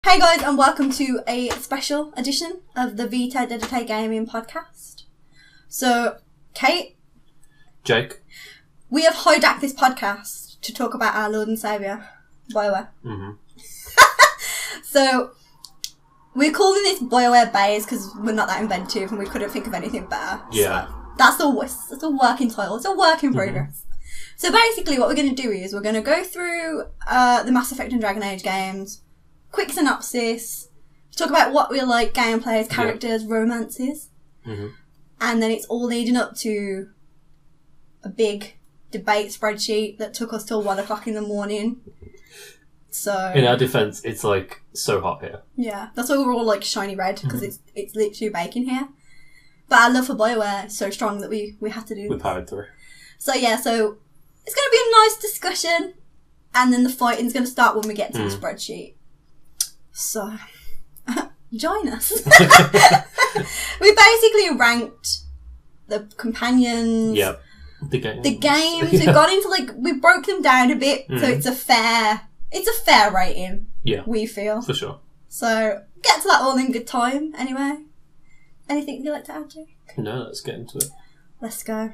Hey guys, and welcome to a special edition of the Vita Dedicate Gaming podcast. So, Kate, Jake, we have hijacked this podcast to talk about our Lord and Saviour, Bioware. Mm-hmm. So, we're calling this Bioware Bae because we're not that inventive and we couldn't think of anything better. Yeah. So that's a working title. It's a work in progress. So basically what we're going to do is we're going to go through the Mass Effect and Dragon Age games, quick synopsis, talk about what we like, gameplays, characters, romances, and then it's all leading up to a big debate spreadsheet that took us till 1 o'clock in the morning. So in our defence, it's like so hot here. Yeah, that's why we're all like shiny red because it's literally baking here. But our love for Bioware is so strong that we had to do this. We powered through. So yeah, so it's going to be a nice discussion, and then the fighting's going to start when we get to the spreadsheet. So, join us. We basically ranked the companions. Yep. The games. We've got into we broke them down a bit, so it's a fair rating. Yeah. We feel. For sure. So, get to that all in good time, anyway. Anything you'd like to add, Jake? No, let's get into it. Let's go.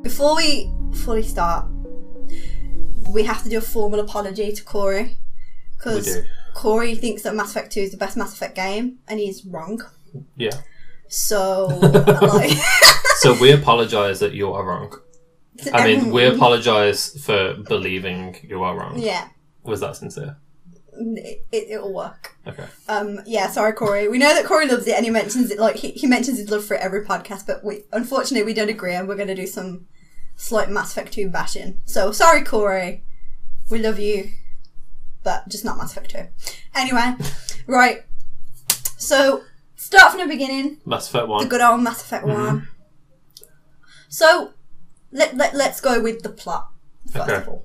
Before we fully start, we have to do a formal apology to Corey. Because Corey thinks that Mass Effect 2 is the best Mass Effect game, and he's wrong. Yeah. So, So we apologise that you are wrong. I mean, we apologise for believing you are wrong. Yeah. Was that sincere? It'll work. Okay. Yeah, sorry, Corey. We know that Corey loves it, and he mentions it, he mentions his love for it every podcast, but unfortunately we don't agree, and we're going to do some slight Mass Effect 2 bashing. So, sorry, Corey. We love you, but just not Mass Effect 2. Anyway, right. So, start from the beginning. Mass Effect 1. The good old Mass Effect 1. So, let's go with the plot, first of all.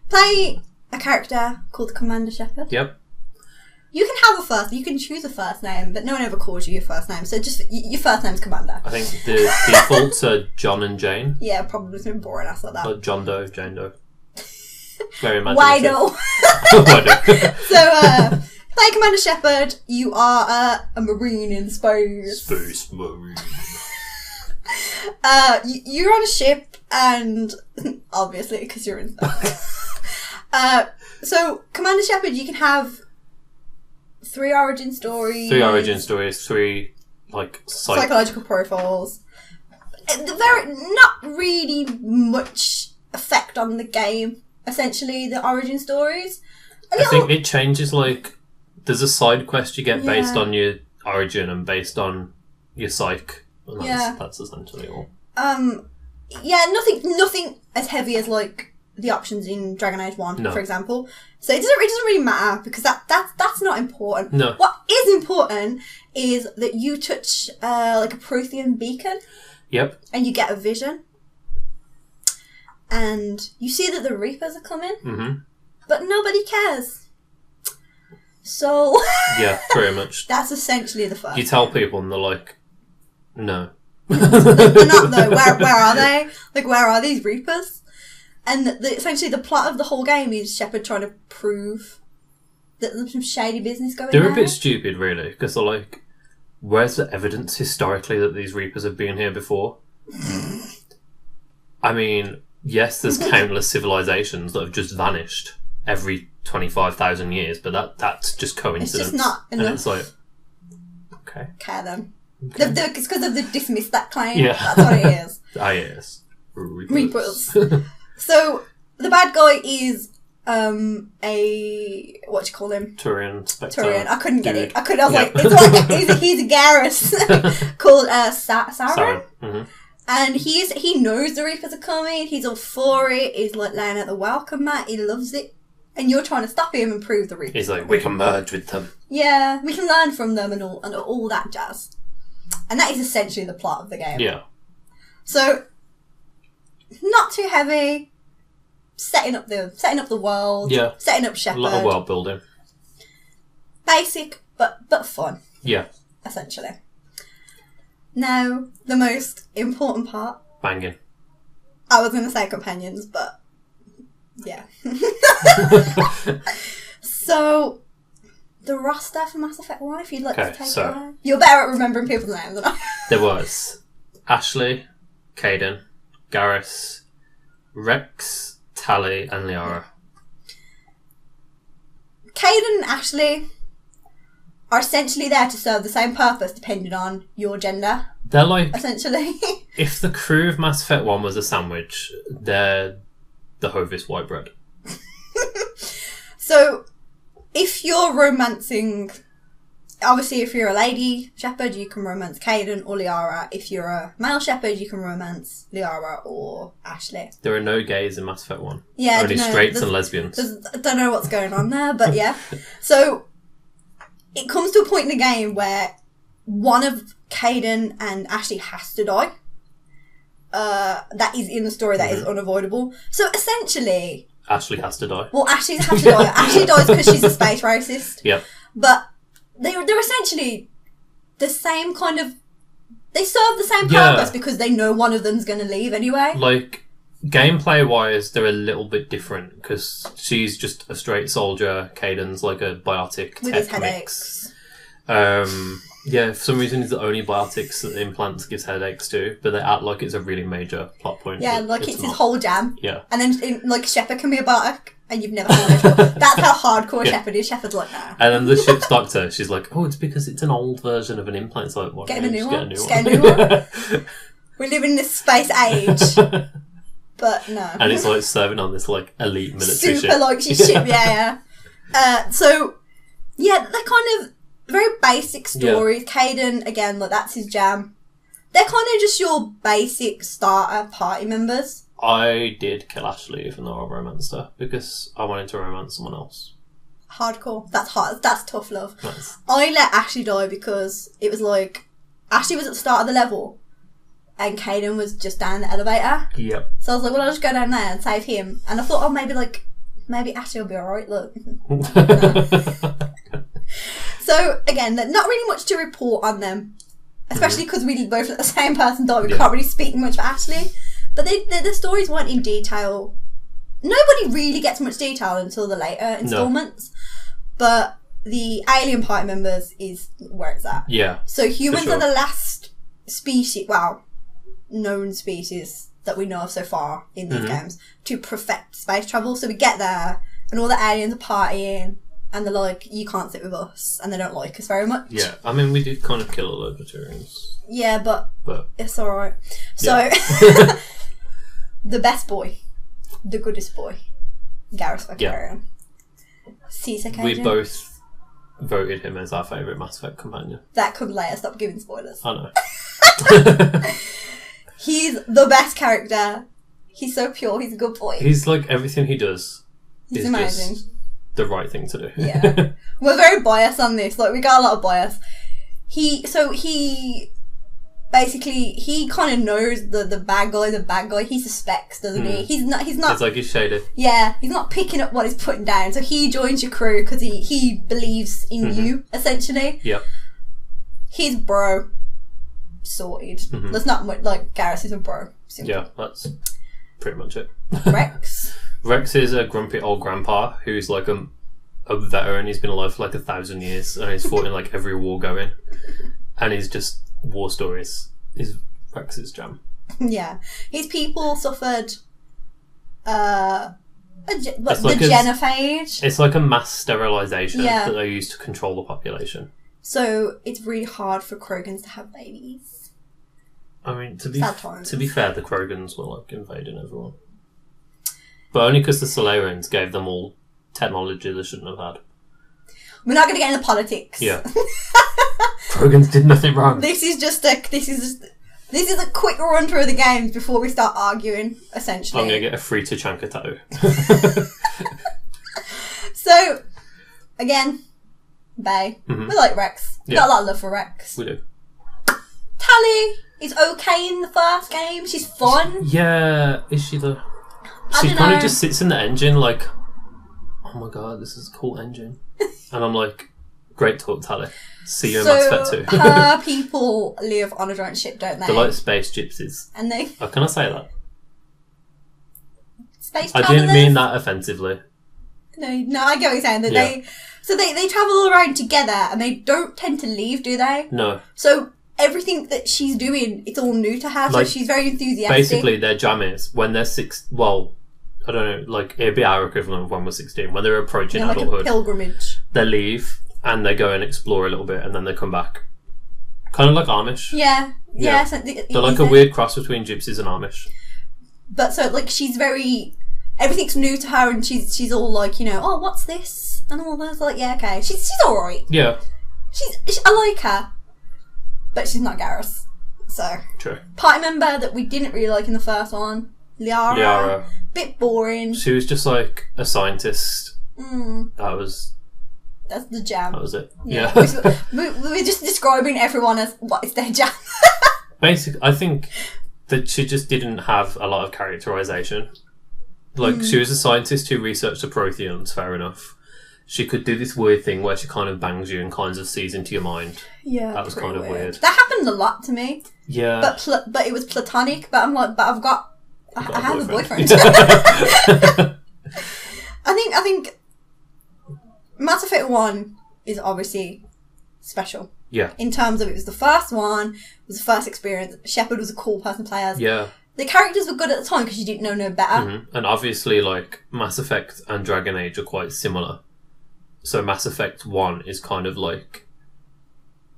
Play a character called Commander Shepard. Yep. You can choose a first name, but no one ever calls you your first name, so just, your first name's Commander. I think the defaults are John and Jane. Yeah, probably something boring ass like that. Like John Doe, Jane Doe. Very imaginative. Why no? Why no? So, play Commander Shepard. You are a Marine in space. Space Marine. You're on a ship, and obviously, because you're in space. So, Commander Shepard, you can have 3 origin stories. 3 origin stories, 3 psychological profiles. Not really much effect on the game. Essentially, the origin stories. I think it changes. There's a side quest you get based on your origin and based on your psych. And that's essentially all. Yeah, nothing as heavy as the options in Dragon Age 1, for example. So it doesn't really matter because that's not important. No. What is important is that you touch a Prothean beacon. Yep. And you get a vision. And you see that the Reapers are coming. Mm-hmm. But nobody cares. So yeah, pretty much. That's essentially the first. You tell people and they're like, no. They're not though. Where are they? Where are these Reapers? And essentially the plot of the whole game is Shepard trying to prove that there's some shady business going on. They're a bit stupid, really, because they're like, where's the evidence historically that these Reapers have been here before? I mean, yes, there's countless civilizations that have just vanished every 25,000 years, but that's just coincidence. It's just not enough. And it's like, okay. Care them. Okay. It's because they've dismissed that claim. Yeah. That's what it is. Ah, yes. Reapers. So, the bad guy is what do you call him? Turian Spectre. Turian. I couldn't get it. I was he's a Garrus called Sauron. Mm-hmm. And he knows the Reapers are coming. He's all for it. He's laying out the welcome mat. He loves it. And you're trying to stop him and prove the Reapers. He's like, we can merge with them. Yeah, we can learn from them and all that jazz. And that is essentially the plot of the game. Yeah. So, not too heavy. Setting up the world. Yeah. Setting up Shepard. A lot of world building. Basic, but fun. Yeah. Essentially. Now, the most important part. Banging. I was going to say companions, but yeah. So, the roster for Mass Effect 1, if you'd like to take it away. You're better at remembering people's names than I. There was Ashley, Kaidan, Garrus, Rex, Tali, and Liara. Kaidan and Ashley are essentially there to serve the same purpose depending on your gender. They're like... Essentially. If the crew of Mass Effect 1 was a sandwich, they're the Hovis white bread. So, if you're romancing... Obviously, if you're a lady shepherd, you can romance Kaidan or Liara. If you're a male shepherd, you can romance Liara or Ashley. There are no gays in Mass Effect 1. Yeah, only straights and lesbians. I don't know what's going on there, but yeah. So, it comes to a point in the game where one of Kaidan and Ashley has to die. That is in the story, that is unavoidable. So, essentially... Ashley has to die. Well, Ashley has to die. Ashley dies because she's a space racist. Yep. But... They're essentially the same kind of... They serve the same purpose because they know one of them's going to leave anyway. Like, gameplay-wise, they're a little bit different because she's just a straight soldier. Kaidan's like a biotic with tech his headaches. Yeah, for some reason, he's the only biotics that the implants gives headaches to, but they act like it's a really major plot point. Yeah, like it's his whole jam. Yeah. And then, like, Shepard can be a biotic, and you've never seen it before. That's how hardcore Shepard is. Shepard's like, nah. And then the ship's doctor, she's like, oh, it's because it's an old version of an implant. It's like, what? Get a new one. Just get a new one. We live in this space age. But no. And he's, like, serving on this, like, elite military ship. Super, like, ship, yeah. So, yeah, they're kind of... very basic stories. Kaidan, again, like, that's his jam. They're kind of just your basic starter party members. I did kill Ashley even though I romanced her because I wanted to romance someone else. Hardcore. That's hard. That's tough love. Nice. I let Ashley die because it was like... Ashley was at the start of the level and Kaidan was just down the elevator. Yep. So I was like, well, I'll just go down there and save him. And I thought, oh, maybe Ashley will be alright, look. So, again, there's not really much to report on them. Especially because we both let the same person die. We can't really speak much for Ashley. But the stories weren't in detail. Nobody really gets much detail until the later installments. No. But the alien party members is where it's at. Yeah. So humans are the last species, well, known species that we know of so far in these games to perfect space travel. So we get there and all the aliens are partying. And they're like, you can't sit with us. And they don't like us very much. Yeah, I mean, we did kind of kill a load of Turians. Yeah, but it's alright. So, the best boy. The goodest boy. Garrus Vakarian. Yeah. We both voted him as our favourite Mass Effect companion. That could later. Stop giving spoilers. I know. He's the best character. He's so pure. He's a good boy. He's like, everything he does is amazing. Just the right thing to do. Yeah. We're very biased on this. Like, we got a lot of bias. He kind of knows the bad guy. He suspects, doesn't he? He's not... It's like he's shaded. Yeah. He's not picking up what he's putting down. So he joins your crew because he believes in you, essentially. Yep. He's bro. Sorted. There's not much... Like, Garrus is a bro. Simple. Yeah, that's pretty much it. Rex? Rex is a grumpy old grandpa who's like a veteran. He's been alive for like 1,000 years and he's fought in like every war going. And he's just war stories. Is Rex's jam. Yeah. His people suffered the like genophage. It's like a mass sterilisation that they use to control the population. So it's really hard for Krogans to have babies. I mean, to be fair, the Krogans were like invading everyone. But only because the Solarians gave them all technology they shouldn't have had. We're not going to get into politics. Yeah. Krogans did nothing wrong. This is a quick run through the games before we start arguing, essentially. I'm going to get a free Tachanka tattoo. So, again, Bae. We like Rex. We got a lot of love for Rex. We do. Tali is okay in the first game. She's fun. Yeah. Is she the... She kind of just sits in the engine like, oh my god, this is a cool engine. And I'm like, great talk, Tali. See you in Mass Effect 2. Her people live on a giant ship, don't they? They're like space gypsies. And they... Oh, can I say that? space I travelers. didn't mean that offensively. No, I get what you're saying. That Yeah. they travel all around together and they don't tend to leave, do they? No. So everything that she's doing, it's all new to her. So Like, she's very enthusiastic. Basically, their jam is when they're well, I don't know, like it'd be our equivalent of when we're 16. When they're approaching like adulthood, a pilgrimage. they leave and they go and explore a little bit, and then they come back. Kind of like Amish. Yeah. So They're like a weird cross between gypsies and Amish. But so like she's very, everything's new to her, and she's all like, you know, oh, what's this? And all those like, yeah, okay, she's all right. Yeah. I like her, but she's not Garrus. So True. party member that we didn't really like in the first one, Liara. Bit boring. She was just like a scientist. That's the jam. That was it. Yeah. We're just describing everyone as what is their jam. Basically, I think that she just didn't have a lot of characterization. Like, she was a scientist who researched the Protheans, fair enough. She could do this weird thing where she kind of bangs you and kind of sees into your mind. Yeah, that was kind of weird. That happened a lot to me. Yeah. But it was platonic. But I'm like, I have a boyfriend. I think Mass Effect 1 is obviously special. Yeah. In terms of it was the first one, it was the first experience. Shepard was a cool person to play as. Yeah. The characters were good at the time because you didn't know no better. Mm-hmm. And obviously, like, Mass Effect and Dragon Age are quite similar. So Mass Effect 1 is kind of like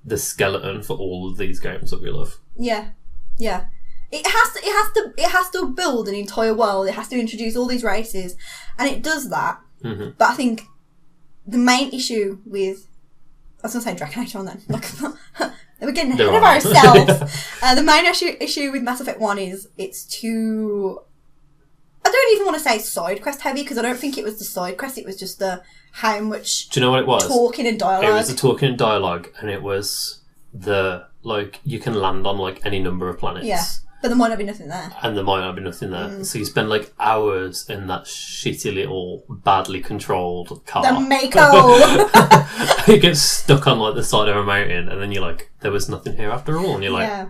the skeleton for all of these games that we love. Yeah. Yeah. It has to build an entire world. It has to introduce all these races, and it does that. Mm-hmm. But I think the main issue with, I was going to say Dragon Age 1 then. Like, we're getting ahead of ourselves. The main issue with Mass Effect 1 is it's too, I don't even want to say side quest heavy, because I don't think it was the side quest. It was just the how much. Do you know what it was? Talking and dialogue. It was the talking and dialogue, and it was the, like, you can land on like any number of planets. Yeah. But there might not be nothing there. And there might not be nothing there. So you spend like hours in that shitty little, badly controlled car. The Mako! You get stuck on like the side of a mountain, and then you're like, there was nothing here after all. And you're like, yeah.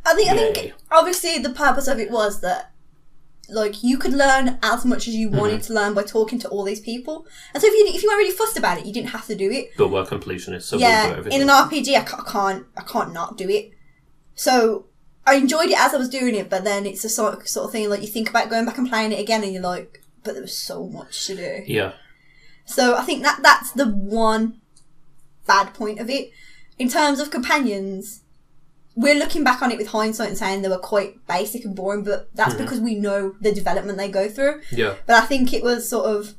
I think obviously the purpose of it was that, like, you could learn as much as you wanted to learn by talking to all these people. And so if you weren't really fussed about it, you didn't have to do it. But we're completionists, so yeah, we'll do everything. in an RPG, I can't not do it. So I enjoyed it as I was doing it, but then it's a sort of thing, like, you think about going back and playing it again, and you're like, but there was so much to do. Yeah. So I think that's the one bad point of it. In terms of companions, we're looking back on it with hindsight and saying they were quite basic and boring, but that's because we know the development they go through. Yeah. But I think it was sort of,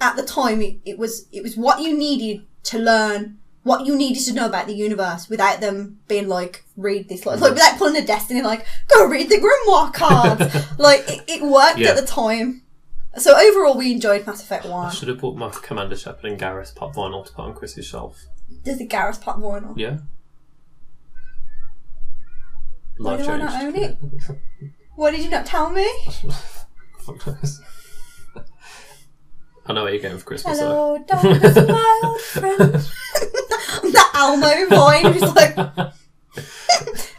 at the time, it was what you needed to learn, what you needed to know about the universe, without them being like, read this, like without pulling a Destiny, like, go read the Grimoire cards. Like, it worked at the time. So overall, we enjoyed Mass Effect 1. I should have bought my Commander Shepard and Garrus pop vinyl to put on Chris's shelf. There's a Garrus pop vinyl. Yeah. Why Life do I changed. not own it? Why did you not tell me? Fuck knows. I know what you're getting for Christmas. Hello, darkness, my old friend. That Elmo vine, just like.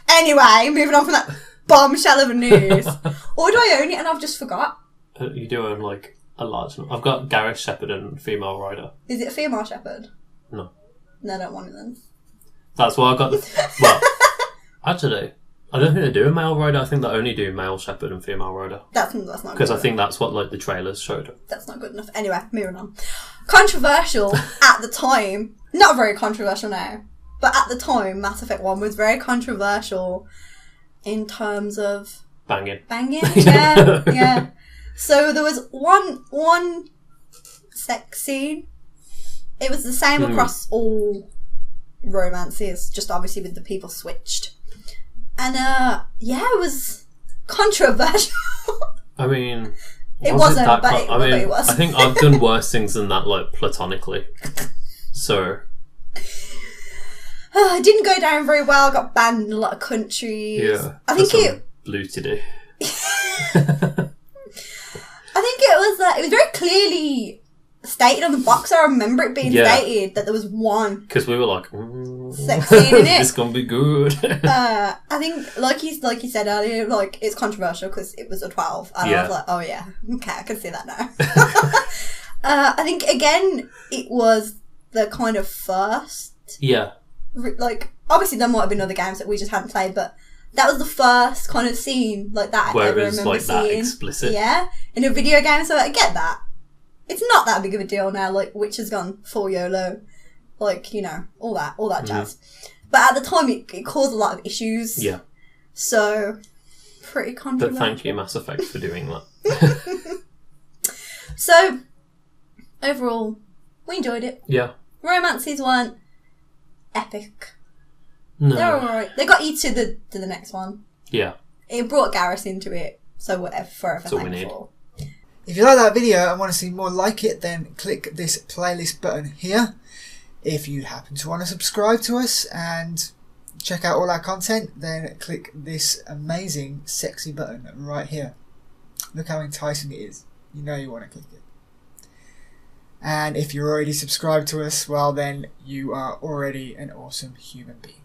Anyway, moving on from that bombshell of news. Or do I own it and I've just forgot? You do own like a large number. I've got Garrus Shepard and female rider. Is it a female shepherd? No. No, I don't want it then. That's why I got the. Well, actually, I don't think they do a male rider. I think they only do male shepherd and female rider. That's not good. Because I think that's what like the trailers showed. That's not good enough. Anyway, moving on. Controversial at the time. Not very controversial now. But at the time, Mass Effect 1 was very controversial in terms of Banging. Yeah, yeah. So there was one sex scene. It was the same across all romances, just obviously with the people switched. And yeah, it was controversial. I mean, it wasn't, but it was. I think I've done worse things than that, like platonically. So it didn't go down very well. Got banned in a lot of countries. Yeah, I think it blue today. I think it was very clearly stated on the box. I remember it being Yeah. stated that there was one Because we were like, sex scene in it. This gonna be good. I think, like you said earlier, like, it's controversial because it was a 12. And I was like, oh yeah, okay, I can see that now. I think, again, it was the kind of first... Yeah. Like, obviously there might have been other games that we just hadn't played, but that was the first kind of scene like that Where I ever it was remember like seeing. that explicit. Yeah, in a video game, so I get that. It's not that big of a deal now, like, Witch has gone full YOLO. Like, you know, all that jazz. But at the time, it caused a lot of issues. Yeah. So, pretty controversial. But thank you, Mass Effect, for doing that. So, overall, we enjoyed it. Yeah. Romances weren't epic. No. They're alright. They got you to the next one. Yeah. It brought Garrus into it, so whatever, forever That's all we need. thankful. If you like that video and want to see more like it, then click this playlist button here. If you happen to want to subscribe to us and check out all our content, then click this amazing sexy button right here. Look how enticing it is. You know you want to click it. And if you're already subscribed to us, well then you are already an awesome human being.